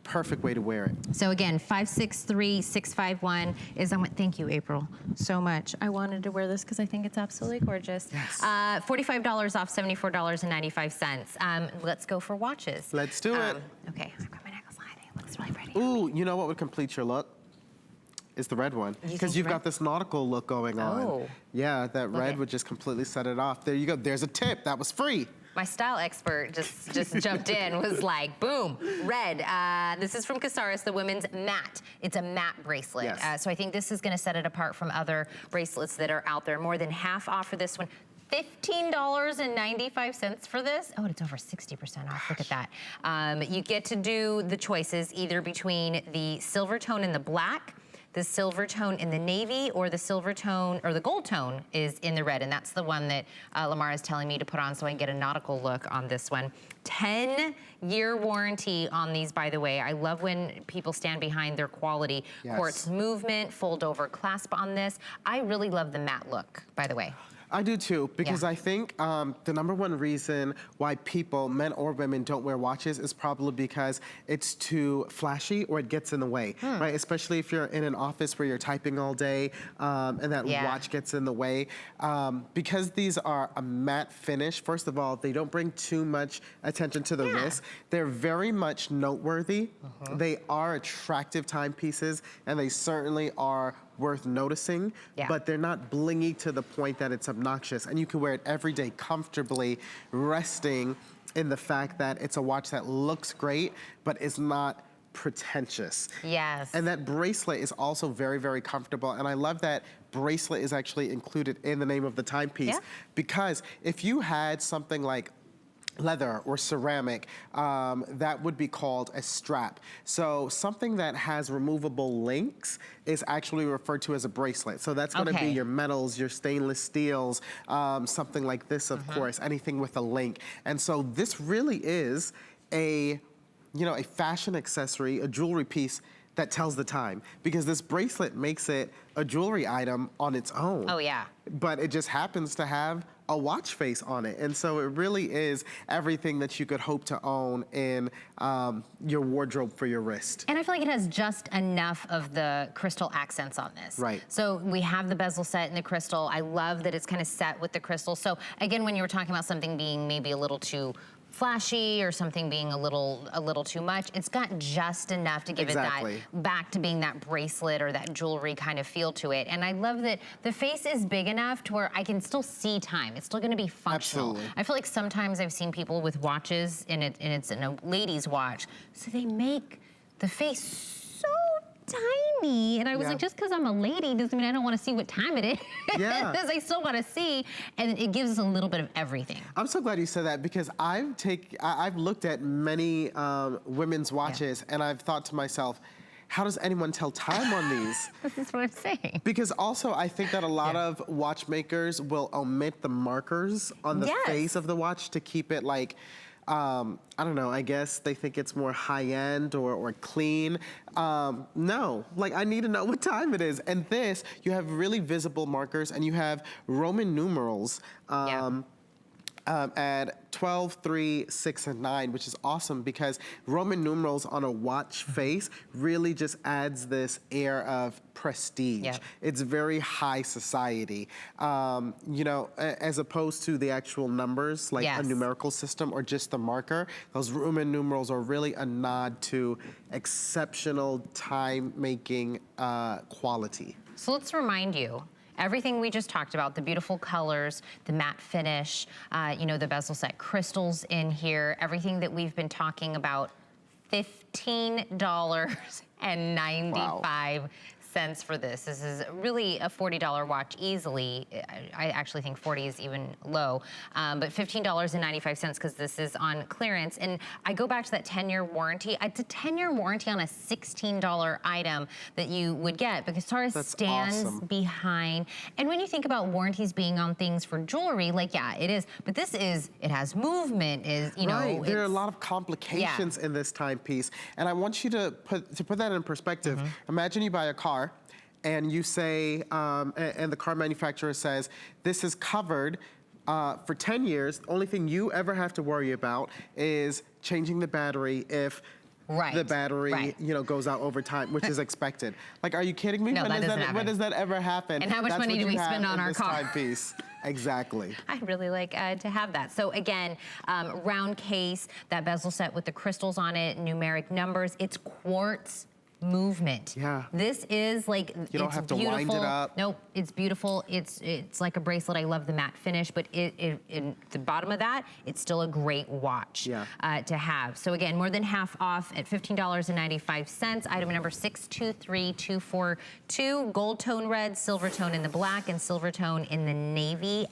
Perfect way to wear it. So again, 563-651 is on. Thank you, April, so much. I wanted to wear this because I think it's absolutely gorgeous. Yes. $45 off, $74.95. Let's go for watches. Let's do it. Okay, I've got my necklace on. I think it looks really pretty. Ooh, you know what would complete your look? Is the red one. Because you've got this nautical look going on. Oh. Yeah, that red would just completely set it off. There you go. There's a tip. That was free. My style expert just jumped in, was like, boom, red. This is from Kessaris, the women's matte. It's a matte bracelet. Yes. So I think this is gonna set it apart from other bracelets that are out there. More than half off for this one. $15.95 for this. Oh, it's over 60% off, look at that. You get to do the choices either between the silver tone and the black, the silver tone in the navy, or the silver tone, or the gold tone is in the red, and that's the one that Lamar is telling me to put on so I can get a nautical look on this one. 10-year warranty on these, by the way. I love when people stand behind their quality. Yes. Quartz movement, fold over clasp on this. I really love the matte look, by the way. I do too, because I think the #1 reason why people, men or women, don't wear watches is probably because it's too flashy or it gets in the way, right? Especially if you're in an office where you're typing all day and that watch gets in the way. Because these are a matte finish, first of all, they don't bring too much attention to the wrist. They're very much noteworthy. They are attractive timepieces, and they certainly are worth noticing, but they're not blingy to the point that it's obnoxious. And you can wear it every day comfortably, resting in the fact that it's a watch that looks great, but is not pretentious. Yes. And that bracelet is also very, very comfortable. And I love that bracelet is actually included in the name of the timepiece, because if you had something like leather or ceramic, that would be called a strap. So something that has removable links is actually referred to as a bracelet. So that's gonna be your metals, your stainless steels, something like this, of course, anything with a link. And so this really is a, you know, a fashion accessory, a jewelry piece that tells the time, because this bracelet makes it a jewelry item on its own. Oh yeah. But it just happens to have a watch face on it. And so it really is everything that you could hope to own in your wardrobe for your wrist. And I feel like it has just enough of the crystal accents on this. Right. So we have the bezel set in the crystal. I love that it's kind of set with the crystal. So again, when you were talking about something being maybe a little too flashy or something being a little too much, it's got just enough to give it that back to being that bracelet or that jewelry kind of feel to it. And I love that the face is big enough to where I can still see time. It's still gonna be functional. Absolutely. I feel like sometimes I've seen people with watches and it's in a lady's watch, so they make the face so tiny, and I was like, just because I'm a lady doesn't mean I don't want to see what time it is. I still want to see, and it gives us a little bit of everything. I'm so glad you said that, because I've looked at many women's watches, and I've thought to myself, how does anyone tell time on these? This is what I'm saying. Because also I think that a lot of watchmakers will omit the markers on the face of the watch to keep it like, I don't know, I guess they think it's more high-end or clean. No, like I need to know what time it is. And this, you have really visible markers, and you have Roman numerals at 12, 3, 6, and 9, which is awesome, because Roman numerals on a watch face really just adds this air of prestige. It's very high society, you know, as opposed to the actual numbers, like a numerical system or just the marker. Those Roman numerals are really a nod to exceptional time-making quality. So let's remind you, everything we just talked about, the beautiful colors, the matte finish, you know, the bezel set crystals in here, everything that we've been talking about, $15.95 for this. This is really a $40 watch easily. I actually think 40 is even low, but $15.95 because this is on clearance. And I go back to that 10-year warranty. It's a 10-year warranty on a $16 item that you would get, because Kessaris stands behind. And when you think about warranties being on things for jewelry, like it is, but this is, it has movement, you know. There are a lot of complications in this timepiece, and I want you to put that in perspective. Imagine you buy a car, and you say, and the car manufacturer says, this is covered for 10 years. The only thing you ever have to worry about is changing the battery if the battery, you know, goes out over time, which is expected. Like, are you kidding me? No, that doesn't happen. When does that ever happen? And how much money do we spend on our car? Timepiece. Exactly. I really like to have that. So again, round case, that bezel set with the crystals on it, numeric numbers. It's quartz movement. Yeah. This is like, you don't have to wind it up. Nope, it's beautiful. It's like a bracelet. I love the matte finish, but in the bottom of that, it's still a great watch to have. So again, more than half off at $15.95. Item number 623242. Gold tone red, silver tone in the black, and silver tone in the navy.